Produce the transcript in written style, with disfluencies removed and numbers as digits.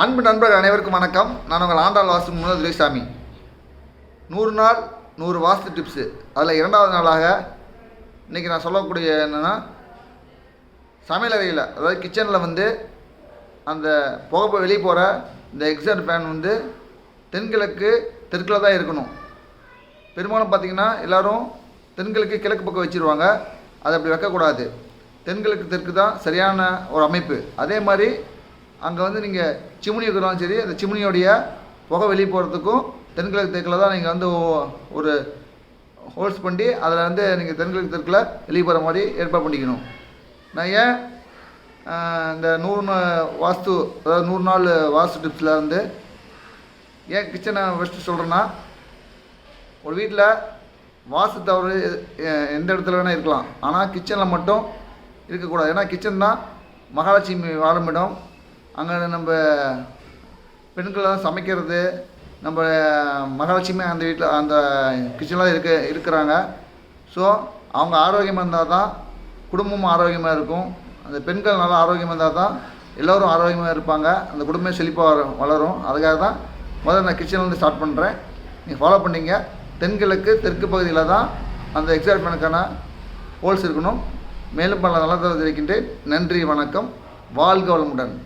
அன்பு நண்பர்கள் அனைவருக்கும் வணக்கம். நான் உங்கள் ஆண்டாள் வாஸ்து முன்னாள் துரைசாமி. 100 நாள் 100 வாஸ்து டிப்ஸு. அதில் இரண்டாவது நாளாக இன்றைக்கி நான் சொல்லக்கூடிய என்னென்னா, சமையலறையில் அதாவது கிச்சனில் அந்த புகை வெளியே போகிற இந்த எக்ஸாட் ஃபேன் தென்கிழக்கு தெற்கில் தான் இருக்கணும். பெரும்பாலும் பார்த்திங்கன்னா எல்லோரும் தென்கிழக்கு கிழக்கு பக்கம் வச்சுருவாங்க. அதை அப்படி வைக்கக்கூடாது. தென்கிழக்கு தெற்கு தான் சரியான ஒரு அமைப்பு. அதே மாதிரி அங்கே நீங்கள் சிம்னி இருக்கிறாலும் சரி, அந்த சிம்னியோடைய புகை வெளியே போகிறதுக்கும் தென்கிழக்கு தெற்கில் தான் நீங்கள் ஒரு ஹோல்ஸ் பண்ணி அதில் நீங்கள் தென்கிழக்கு தெற்கில் வெளியே போகிற மாதிரி ஏற்பாடு பண்ணிக்கணும். நான் ஏன் இந்த 100 வாஸ்து அதாவது 100 நாள் வாஸ்து டிப்ஸில் ஏன் கிச்சனை ஃபஸ்ட்டு சொல்கிறேன்னா, ஒரு வீட்டில் வாஸ்து தவறு எந்த இடத்துல வேணால் இருக்கலாம், ஆனால் கிச்சனில் மட்டும் இருக்கக்கூடாது. ஏன்னா கிச்சன் தான் மகாலட்சுமி வாழும் இடம். அங்கே நம்ம பெண்கள் தான் சமைக்கிறது. நம்ம மகாலட்சுமி அந்த வீட்டில் அந்த கிச்சனில் இருக்கிறாங்க. ஸோ அவங்க ஆரோக்கியமாக இருந்தால் தான் குடும்பமும் ஆரோக்கியமாக இருக்கும். அந்த பெண்கள் நல்லா ஆரோக்கியமாக இருந்தால் தான் எல்லோரும் ஆரோக்கியமாக இருப்பாங்க. அந்த குடும்பமே செழிப்பாக வளரும். அதுக்காக தான் முதல்ல நான் கிச்சன்லேருந்து ஸ்டார்ட் பண்ணுறேன். நீங்கள் ஃபாலோ பண்ணிங்க. தென்கிழக்கு தெற்கு பகுதியில் தான் அந்த எக்ஸாக்ட் ஃபேனுக்கான ஹோல்ஸ் இருக்கணும். மேலும் பல நல்லதாக இருக்கின்றேன். நன்றி, வணக்கம். வாழ்க வளமுடன்.